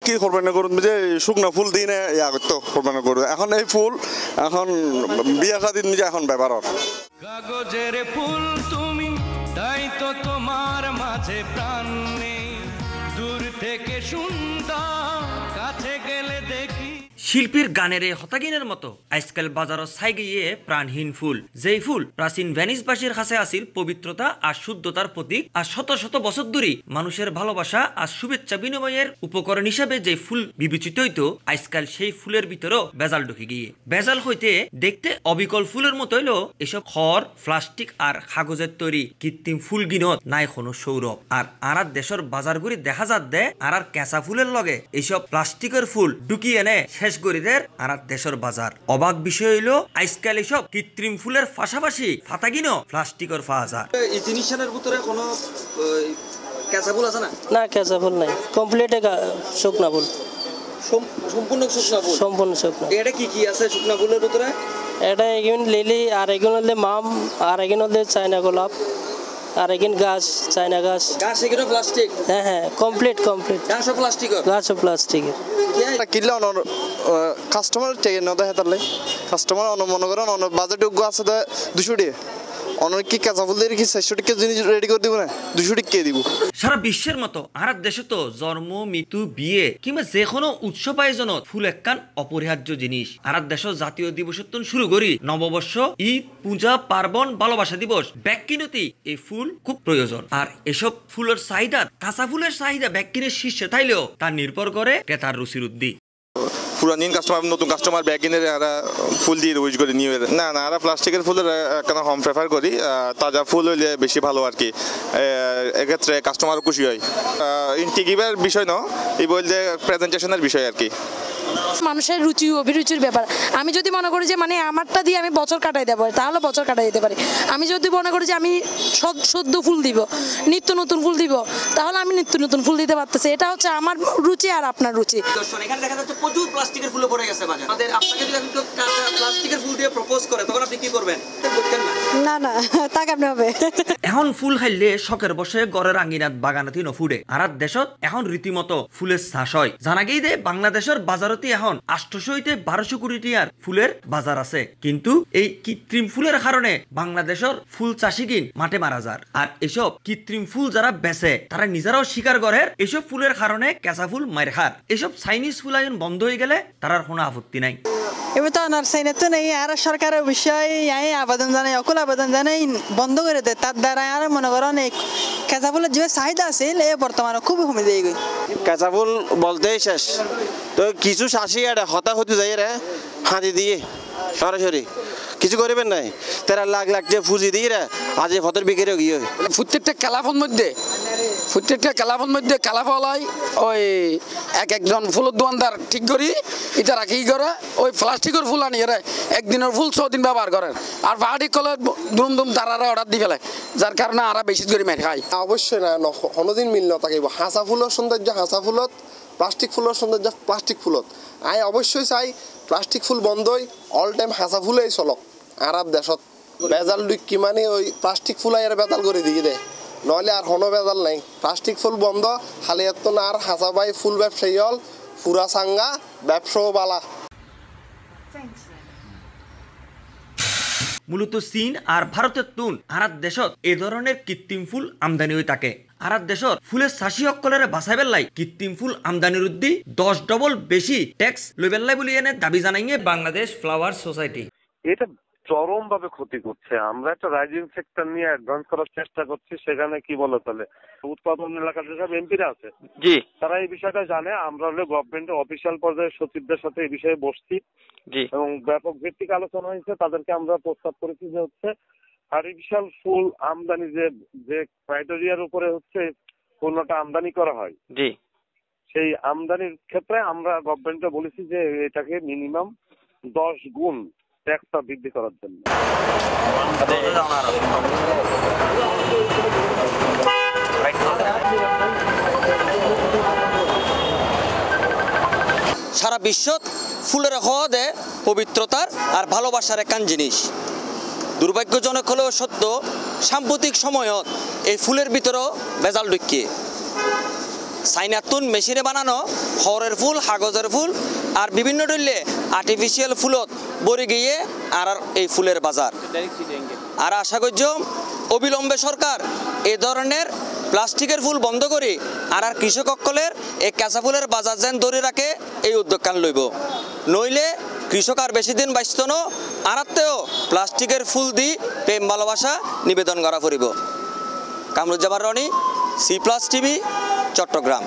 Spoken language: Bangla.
কি কোরবানি করুন যে শুকনা ফুল দিনে ইয়া করতো কোরবানি করুন এখন এই ফুল এখন বিয়া শাদী নিজে এখন ব্যবহার কাগজের ফুল তুমি তাই তো তোমার মাঝে প্রাণ নেই দূর থেকে সুন্দর কাছে গেলে দেখি শিল্পীর গানের হতাগিনের মতো আজকাল বাজারত ছাই গিয়ে প্রাণহীন ফুল যেই ফুল প্রাচীন ভেনিসবাসীর কাছে আছিল পবিত্রতা আর শুদ্ধতার প্রতীক আর শত শত বছর ধরে মানুষের ভালোবাসা আর শুভেচ্ছা বিনিময়ের উপকরণ হিসাবে যে ফুল বিবেচিত হইতো আজকাল সেই ফুলের ভিতরেও বেজাল ঢুকে গিয়ে বেজাল হইতে দেখতে অবিকল ফুলের মতো হইলো এসব খড় প্লাস্টিক আর কাগজের তৈরি কৃত্রিম ফুল গিনত নাই কোনো সৌরভ আর দেশের বাজারগুলি দেখা যাত দে আর কেঁচা ফুলের লগে এইসব প্লাস্টিকের ফুল ঢুকি এনে শেষ গরিদের আর দেশের বাজার অবাক বিষয় হইলো আজকাল এসব কৃত্রিম ফুলের পাশাপাশি ফাতাগিনো প্লাস্টিকের পাওয়া যায় এই জিনিসের ভিতরে কোনো কাঁচা ফুল আছে না? না কাঁচা ফুল নাই, কমপ্লিট শুকনা ফুল, সম্পূর্ণ শুকনা ফুল। সম্পূর্ণ শুকনা। এটা কি কি আছে শুকনা ফুলের ভিতরে? এটা এগুন লিলি, আর এগুন হলে মাম, আর এগুন হলে চায়না গোলাপ, আর এগুন গাছ, চায়না গাছ। গাছ এগুলো প্লাস্টিক? হ্যাঁ হ্যাঁ, কমপ্লিট কমপ্লিট। গাছও প্লাস্টিকের? গাছও প্লাস্টিকের। কিনলে কাস্টমার টেকে না দেয় তাহলে কাস্টমার মনে করেন বাজেট আছে 200 টাকা অনেক কি কাঁচা ফুল দিয়ে কি 400 টাকা জিনিস রেডি করে দিব না 200 টাকা দিব। সারা বিশ্বের মতো আর দেশে তো জন্ম মৃত্যু বিয়ে কিংবা যে কোনো উৎসব আয়োজনত ফুল একখান অপরিহার্য জিনিস। আর দেশের জাতীয় দিবস শুরু করি নববর্ষ, ঈদ, পূজা, পার্বণ, ভালোবাসা দিবস ব্যাগকিনতি এই ফুল খুব প্রয়োজন। আর এসব ফুলের চাহিদা কাঁচা ফুলের চাহিদা ব্যাগকিনের শীর্ষে থাইলেও তা নির্ভর করে ক্রেতার রুচির উদ্দি। পুরানিন কাস্টমার নতুন কাস্টমার ব্যাগ কিনে ফুল দিয়ে ইউজ করি নিউ না না আর প্লাস্টিকের ফুলের কেন হোম প্রেফার করি তাজা ফুল হইলে বেশি ভালো আর কি এক্ষেত্রে কাস্টমারও খুশি হয় ইন্টিগিবার বিষয় না এই বলতে প্রেজেন্টেশনের বিষয় আর কি মানুষের রুচি অভিরুচির ব্যাপার। আমি যদি মনে করি যে মানে আমারটা দিয়ে আমি বছর কাটাই দেবো তাহলে বছর কাটাই দিতে পারি। আমি যদি মনে করি যে আমি সদ্য ফুল দিব, নিত্য নতুন ফুল দিব, তাহলে আমি নিত্য নতুন ফুল দিতে পারতেছি। এটা হচ্ছে আমার রুচি আর আপনার রুচি। এখানে দেখা যাচ্ছে প্রচুর প্লাস্টিকের ফুল পড়ে গেছে বাজারে। আমাদের আপনাকে যদি আমি প্লাস্টিকের ফুল দিয়ে প্রপোজ করে তখন আপনি কি করবেন? না না তা কেমন হবে? এখন ফুল খাইলে শখের বসে গড়ের আঙ্গিনাত বাগানাতি নফুডে আর দেশত এখন রীতিমতো ফুলের চাষ হয়। জানা গেই দে বাংলাদেশের বাজারতে এখন 800 হইতে 1200 কোটি টিয়ার ফুলের বাজার আছে। কিন্তু এই কৃত্রিম ফুলের কারণে বাংলাদেশের ফুল চাষিগিন মাঠে মারা যায়। আর এসব কৃত্রিম ফুল যারা বেচে তারা নিজেরাও স্বীকার করে এসব ফুলের কারণে কেঁচা ফুল মার খার। এসব চাইনিজ ফুল আইন বন্ধ হয়ে গেলে তার কোনো আপত্তি নাই। এবার তো নার্সাইনে তো নেই আর সরকারের বিষয়ে আবেদন জানাই অকুল আবেদন জানাই বন্ধ করে দেয়। তার দ্বারা আর মনে করেন এই কাঁচা ফুলের যে চাহিদা আছে এ বর্তমানে খুবই কমে দিয়ে গই। কাঁচা ফুল বলতেই শেষ তো কিছু চাষি আর হতা হতে যাই রে হাতি দিয়ে সরাসরি কিছু করবেন নাই তারা লাখ লাখ যে ফুজি দিয়ে রে আজ ফতর বিক্রি গিয়ে প্রত্যেকটা কালাফের মধ্যে কালাফল হয় ওই একজন ফুলের দোকানদার ঠিক করি এটা রাখি করে ওই প্লাস্টিকের ফুল আনি রে একদিনের ফুল 6 দিন ব্যবহার করেন আর পাহাড়ি কলে দুম দুম তারারা অর্ডার দিয়ে ফেলে যার কারণে আরা বেশি করে মেরে খাই। অবশ্যই না কোনোদিন মিল না থাকিব। হাঁচা ফুলের সৌন্দর্য হাঁচা ফুলত, প্লাস্টিক ফুলের সৌন্দর্য প্লাস্টিক ফুলত। আমি অবশ্যই চাই প্লাস্টিক ফুল বন্ধই অল টাইম হাঁচা ফুলেই চলক। আরব দেশত বেজাল কি মানে ওই প্লাস্টিক ফুল আর বেজাল করে দিয়ে দেয় নহলে আর কোনো বেজাল নাই। প্লাস্টিক ফুল বন্ধ খালি এত না আর হাঁচা বাই ফুল ব্যবসায়ী হল পুরা চাঙ্গা ব্যবসাও বালা। মূলত চীন আর ভারতের তুন আর দেশত এই ধরনের কৃত্রিম ফুল আমদানি হয়ে থাকে। আর দেশত ফুলের চাষী সকলের বাঁচাই পেলাই কৃত্রিম ফুল আমদানির উদ্দি 10 ডবল বেশি ট্যাক্স লইবেলাই বলি এনে দাবি জানাইয়ে বাংলাদেশ ফ্লাওয়ার সোসাইটি। এটা চরম ভাবে ক্ষতি করছে। আমরা একটা রাইজিং সেক্টর নিয়ে অ্যাডভান্স করার চেষ্টা করছি, সেখানে কি বলে তাহলে উৎপাদন এলাকার যেসব এমপিরা আছে জি তারা এই বিষয়টা জানে। আমরা হলে গভর্নমেন্টের অফিসিয়াল পর্যায়ে সচিবদের সাথে এই বিষয়ে বসছি জি এবং ব্যাপক ভিত্তিক আলোচনা হয়েছে। তাদেরকে আমরা প্রস্তাব করেছি যে হচ্ছে আর্টিফিশিয়াল ফুল আমদানি যে ক্রাইটেরিয়ার উপরে হচ্ছে পণ্যটা আমদানি করা হয় জি সেই আমদানির ক্ষেত্রে আমরা গভর্নমেন্টকে বলেছি যে এটাকে মিনিমাম 10 গুণ ট্যাক্সটা বৃদ্ধি করার জন্য। সারা বিশ্বত ফুলের হওয়া দেয় পবিত্রতার আর ভালোবাসার একখান জিনিস। দুর্ভাগ্যজনক হলেও সত্য সাম্প্রতিক সময়ত এই ফুলের ভিতরেও ভেজাল ঢুকিয়ে সাইনাতুন মেশিনে বানানো খড়ের ফুল কাগজের ফুল আর বিভিন্ন ডলে আর্টিফিশিয়াল ফুলত বরি গিয়ে আর এই ফুলের বাজার আর আশা করছ অবিলম্বে সরকার এ ধরনের প্লাস্টিকের ফুল বন্ধ করে আর কৃষকসকলের এই কাঁচা ফুলের বাজার যেন ধরে রাখে এই উদ্যোগ কান লইব নইলে কৃষক আর বেশি দিন বাঁচত না আরাতেও প্লাস্টিকের ফুল দি প্রেম ভালোবাসা নিবেদন করা ফুরিব। Kamruzzaman Roni, C+ TV, Chittagong.